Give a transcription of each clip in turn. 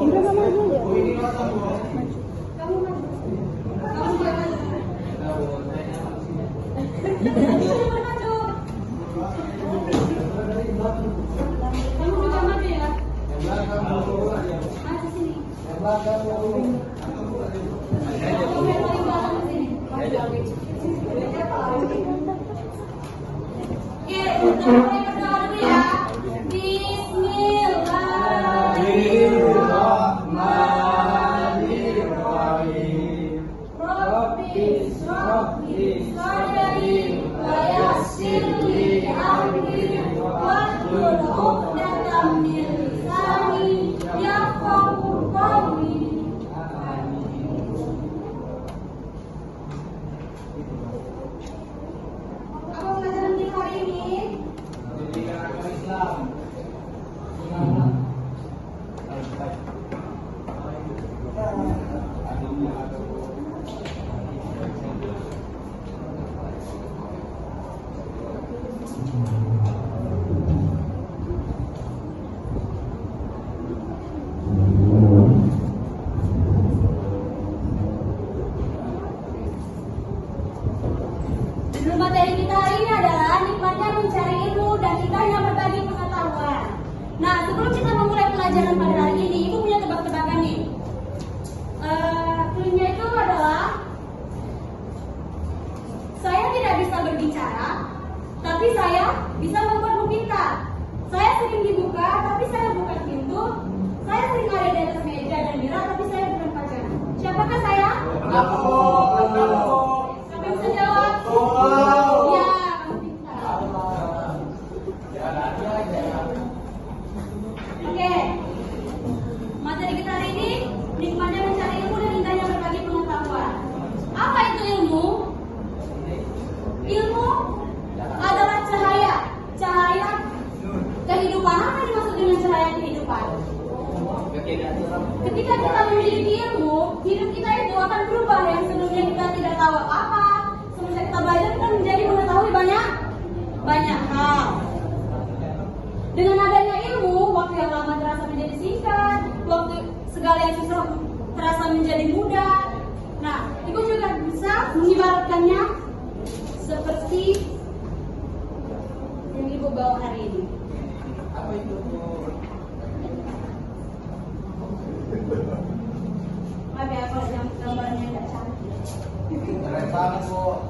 Indra sama dulu ya. Kamu maju. Kamu juga maju ya. Maju sini. Judul materi kita hari ini adalah nikmatnya mencari ilmu dan indahnya berbagi pengetahuan. Nah, sebelum kita memulai pelajaran pada hari ini, Ibu punya tebak-tebakan nih. Cluenya itu adalah saya tidak bisa berbicara, tapi saya bisa membuat pintar. Saya sering dibuka, tapi saya bukan pintu. Saya sering ada di atas meja dan bira, tapi saya bukan pacar. Siapakah saya? Aku. Siapa yang bisa jawab? Ya, kamu pintar. Oke. Materi kita hari ini nikmatnya mencari ilmu dan indahnya berbagi pengetahuan. Apa itu ilmu? Ilmu adalah cahaya kehidupan. Apa yang dimaksud dengan cahaya kehidupan? Ketika kita memiliki ilmu, hidup kita itu akan berubah. Yang sebelumnya kita tidak tahu apa, semenjak kita belajar kita menjadi mengetahui banyak hal. Dengan adanya ilmu, waktu yang lama terasa menjadi singkat, waktu segala yang susah terasa menjadi mudah. Nah, Ibu juga bisa mengibaratkannya seperti yang Ibu bawa hari ini. Apa itu? Maaf ya kalau gambarnya nggak cantik. Keren banget, Bu.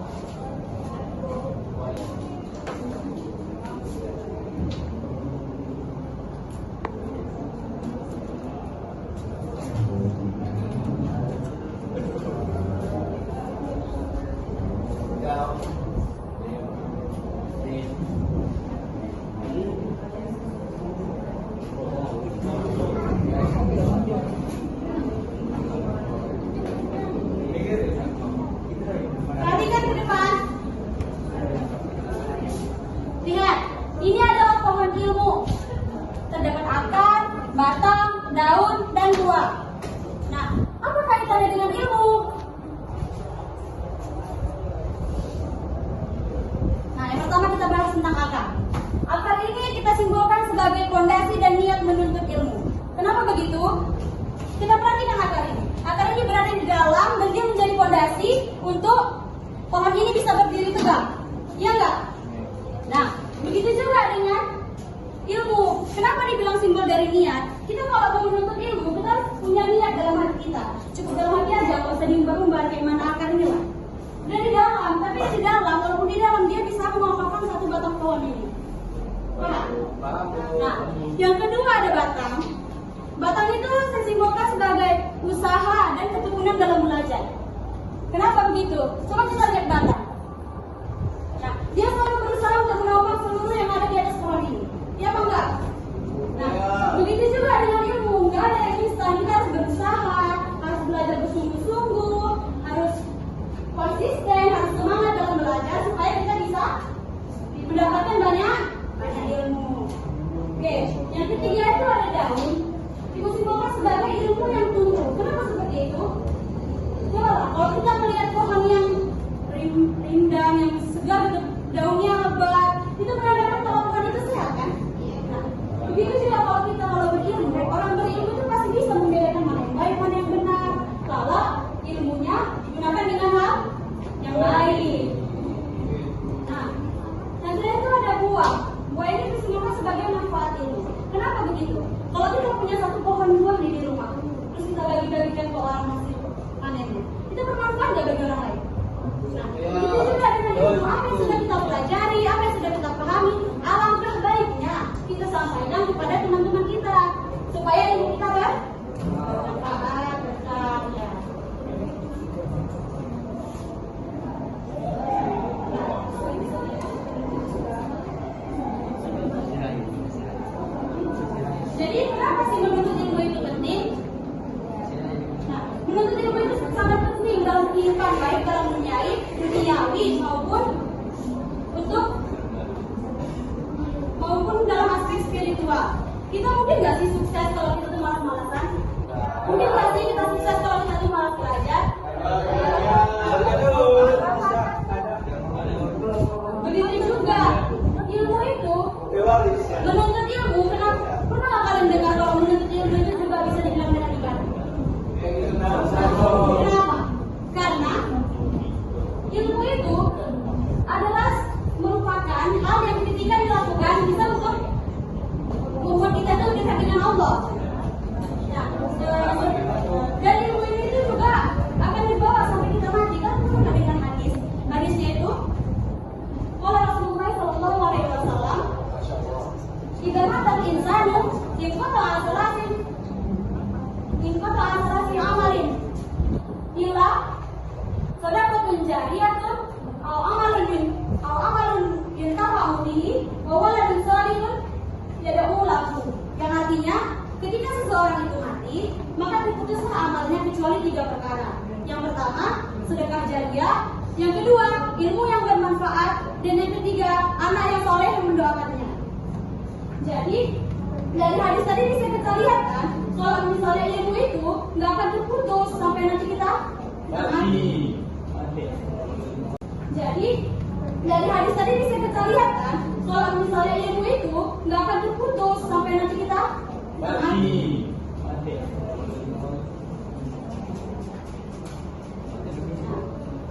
Perhatikan ke depan. Lihat, ini adalah pohon ilmu. Terdapat akar, batang, daun, dan buah. Nah, apa kaitannya dengan ilmu? Nah, yang pertama kita bahas tentang akar. Akar ini kita simbolkan sebagai fondasi dan niat menuntut ilmu. Kenapa begitu? Kita perhatikan akar ini. Akar ini berada di dalam dan dia menjadi fondasi untuk pohon ini bisa berdiri tegak. Iya enggak? Nah, begitu juga dengan ilmu. Kenapa dibilang simbol dari niat? Kita kalau mau menuntut ilmu, kita harus punya niat dalam hati kita. Cukup dalam hati aja, kalau usah diumbar-umbar kayak mana akar ini lah. Dan di dalam, tapi di dalam, walaupun di dalam dia bisa mengokohkan satu batang pohon ini. Nah, yang kedua ada batang. Batang itu saya simbolkan sebagai usaha dan ketekunan dalam belajar. Kenapa begitu? Coba kita lihat batang. Nah, dia selalu berusaha untuk menopang seluruh yang ada di atas pohon ini. Ya apa enggak? Nah, begitu juga dengan ilmu. Enggak ada yang instan. Kita harus berusaha, harus belajar bersungguh-sungguh, harus konsisten, harus semangat dalam belajar supaya kita bisa mendapatkan banyak ilmu. Oke, yang ketiga itu ada daun. Ibu simbolkan sebagai ilmu yang tumbuh. Kenapa seperti itu? Coba, kalau kita melihat pohon yang rindang, yang segar, daunnya lebat, itu menandakan kalau pohon itu sehat kan? Nah, begitu juga kalau buah. Buah ini disimbolkan sebagai manfaat ilmu. Kenapa begitu? Kalau kita punya satu pohon buah di rumah, terus kita bagi-bagikan ke orang hasil panennya, itu bermanfaat nggak bagi orang lain? Nah, itu juga dengan ilmu apa yang sudah kita pelajari, apa yang sudah kita pahami, alangkah baiknya kita sampaikan kepada teman-teman kita supaya ilmu kita bermanfaat, berkah. Jadi kenapa sih menuntut ilmu itu penting? Nah, menuntut ilmu itu sangat penting dalam kehidupan, baik dalam duniawi maupun dalam aspek spiritual. Kita mungkin nggak sih sukses kalau kita tuh malas-malasan? Mungkin nggak sih kita sukses kalau kita tuh malas belajar? Begitu juga ilmu itu, menuntut ilmu. Pernah nggak kalian dengar kalau menuntut ilmu itu juga bisa dibilang dengan ibadah? Kenapa? Karena ilmu itu adalah merupakan hal yang ketika dilakukan bisa untuk membuat kita itu dekat dengan Allah. Nah, dan ilmu ini juga akan dibawa sampai kita mati. Kan pernah dengan hadisnya itu, kalau Rasulullah Shallallahu Alaihi Wasallam, ibarat insanu ingkota asalasin amalin, ila sadaqatun jariyatun au amalun yantafa'u bihi wa waladun salihun yad'u lahu. Yang artinya ketika seseorang itu mati, maka terputuslah amalnya kecuali 3 perkara. Yang pertama, sedekah jariyah, yang kedua, ilmu yang bermanfaat, dan yang ketiga, anak yang soleh yang mendoakannya. Jadi dari hadis tadi bisa kita lihat kan, kalau misalnya ilmu itu nggak akan terputus sampai nanti kita mati. Jadi dari hadis tadi bisa kita lihat kan, kalau misalnya ilmu itu nggak akan terputus sampai nanti kita mati.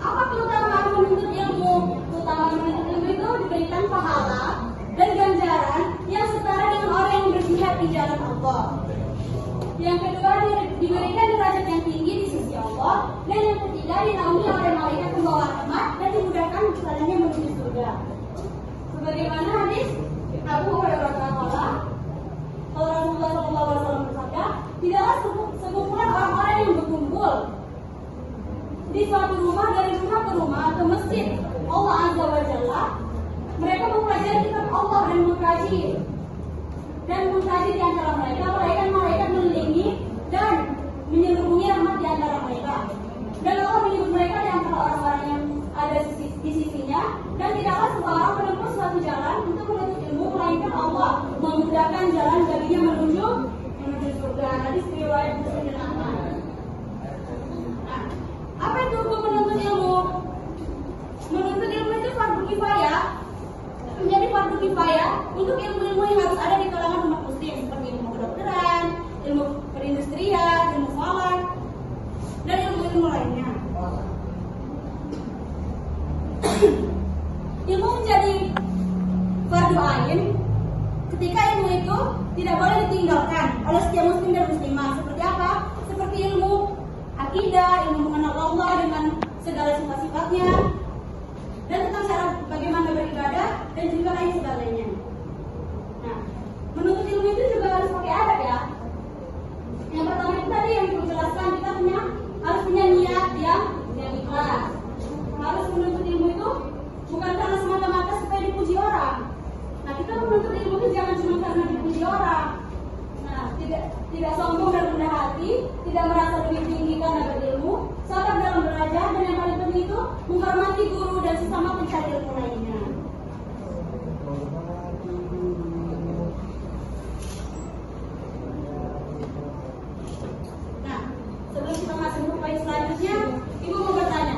Apa keutamaan menuntut ilmu? Keutamaan menuntut ilmu itu diberikan pahala dan ganjaran yang setara dengan orang yang berjihad di jalan Allah. Yang kedua, diberikan derajat yang tinggi di sisi Allah. Dan yang ketiga, dinaungi oleh malaikat pembawa rahmat dan dimudahkan jalannya menuju surga. Sebagaimana hadis Abu Hurairah radhiyallahu anhu, Rasulullah SAW bersabda, tidaklah sekumpulan orang-orang yang berkumpul di suatu rumah dari rumah ke rumah atau masjid Allah Azza wa Jalla, mereka mempelajari kitab Allah dan mengkaji di antara mereka, malaikat mengelilingi dan menyelubungi rahmat di antara mereka. Dan Allah menyebut mereka di antara orang-orang yang ada di sisinya. Dan tidaklah seseorang menempuh suatu jalan untuk menuntut ilmu melainkan Allah memudahkan jalan baginya menuju surga. Hadis riwayat Muslim dan Ahmad. Nah, apa itu hukum menuntut ilmu? Menuntut ilmu itu fardu kifayah. Menjadi fardu kifayah untuk ilmu-ilmu yang harus ada di kalangan umat muslim, seperti ilmu kedokteran, ilmu perindustrian, ilmu falak, dan ilmu-ilmu lainnya. Ilmu menjadi fardu ain ketika ilmu itu tidak boleh ditinggalkan oleh setiap muslim dan muslimah. Seperti apa? Seperti ilmu akidah, ilmu mengenal Allah dengan segala sifat-sifatnya, dan tentang cara bagaimana beribadah dan juga lain sebagainya. Nah, menuntut ilmu itu juga harus pakai adab ya. Yang pertama itu tadi yang dijelaskan, kita harus punya niat yang ikhlas. Harus menuntut ilmu itu bukan karena semata-mata supaya dipuji orang. Nah, kita menuntut ilmu itu jangan cuma karena dipuji orang. Nah, tidak sombong dan rendah hati, tidak merasa lebih tinggi karena berilmu, sabar dalam belajar, dan yang paling penting itu menghormati guru dan sesama pencari ilmu lainnya. Nah, sebelum kita masuk ke poin selanjutnya, Ibu mau bertanya,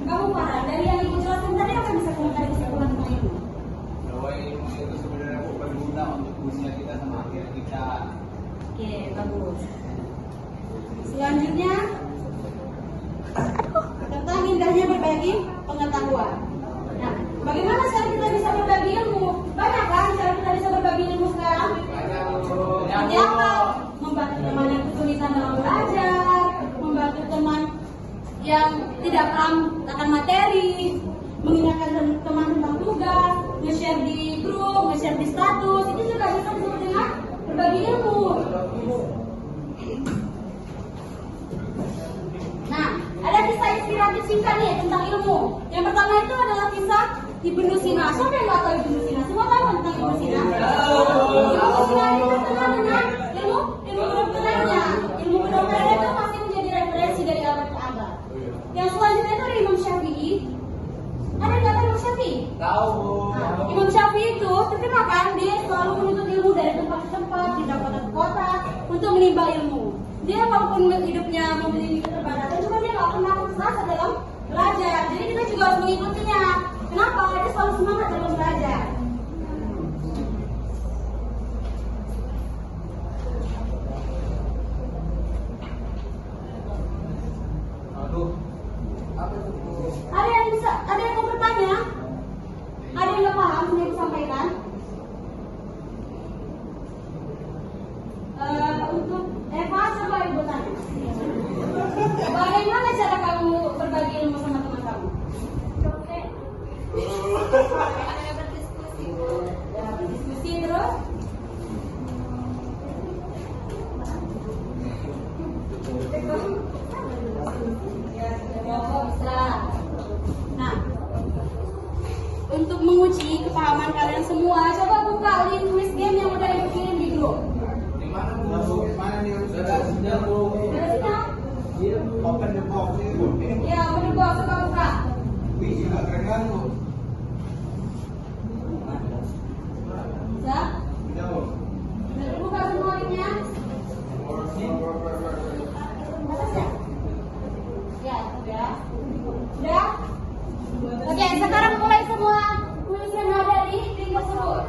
kamu Farhan, dari yang Ibu jelaskan tadi apa bisa komentar kesimpulan tentang ilmu? Bahwa ilmu itu sebenarnya berguna untuk usia kita sama akhir kita. Oke, bagus. Selanjutnya tentang indahnya berbagi pengetahuan. Nah, bagaimana cara kita bisa berbagi ilmu? Banyak nge-share di grup, nge-share di status, itu juga bisa disebut dengan berbagi ilmu. Nah, ada kisah inspiratif singkat nih tentang ilmu. Yang pertama itu adalah kisah Ibnu Sina. Siapa yang nggak tahu Ibnu Sina? Semua tahu tentang Ibnu Sina? Ibnu Sina itu terkenal dengan ilmu kedokterannya. Ilmu kedokteran itu masih menjadi referensi dari abad ke abad. Yang selanjutnya itu ada Imam Syafi'i. Ada yang nggak tahu Imam Syafi'i? Tahu. Nah, Imam Syafi'i itu terkenal kan, dia selalu menuntut ilmu dari tempat ke tempat, di kota ke kota untuk menimba ilmu. Dia walaupun hidupnya memiliki keterbatasan, cuma dia nggak pernah putus asa dalam belajar. Jadi kita juga harus mengikutinya. Kenapa? Dia selalu semangat dalam belajar. Aduh. Apa itu? Ada yang mau bertanya? Ada yang nggak paham yang aku sampaikan? Untuk Eva, coba ibu tanya. Bagaimana cara kamu berbagi ilmu sama teman kamu? Oke. Berdiskusi, Bu. Ya, berdiskusi terus. Bisa. Nah, untuk menguji kepahaman kalian semua, coba buka link quiz game yang udah ibu kirim di grup. Di mana Bu? Mana nih? Sudah sudah Bu. Ada sinyal? Open the box ini Bu. Ya, udah gua coba buka. Wih, nggak keren kan Bu? Bisa? Bisa Bu. Udah buka semua linknya? Atas ya? Ya, udah. Udah? Oke, sekarang mulai semua kuis yang ada di link tersebut.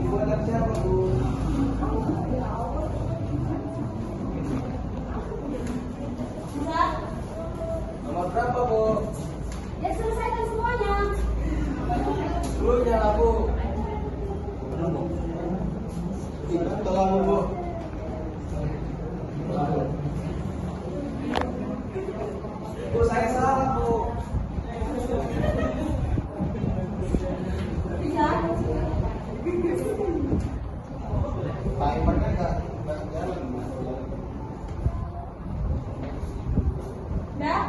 Ibu ada siapa Bu? Bisa? Nomor berapa Bu? Ya, selesaikan semuanya. Dulunya lah Bu. Tolong Bu. Bu, saya salah Bu. Bisa? Timernya nggak jalan. Udah?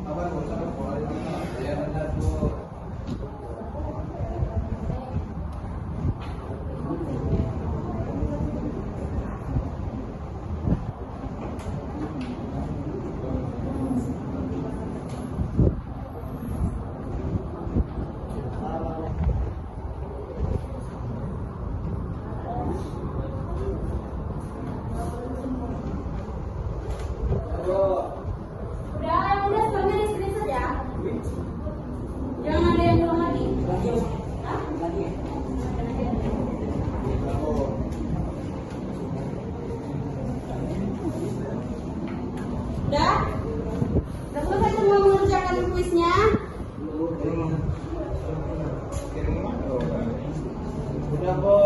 Apa Bu? Sampai mulai mana? Ya benar Bu. Udah, yang udah semuanya di screenshot ya. Jangan ada yang belum lagi. Hah? Udah? Udah selesai semua mengerjakan kuisnya? Udah Bu.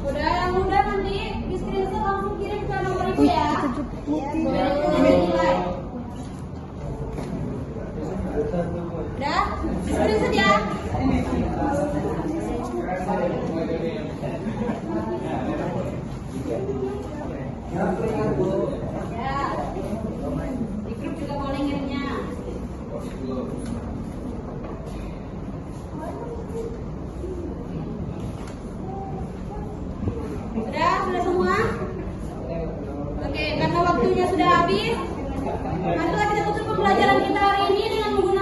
Udah, yang udah nanti di screenshot langsung kirim ke nomor ibu ya. Biar ibu nilai. Udah? Di screenshot ya? Ya. Di grup juga boleh ngirimnya. Sudah semua? Oke, karena waktunya sudah habis, marilah kita tutup pembelajaran kita hari ini dengan menggunakan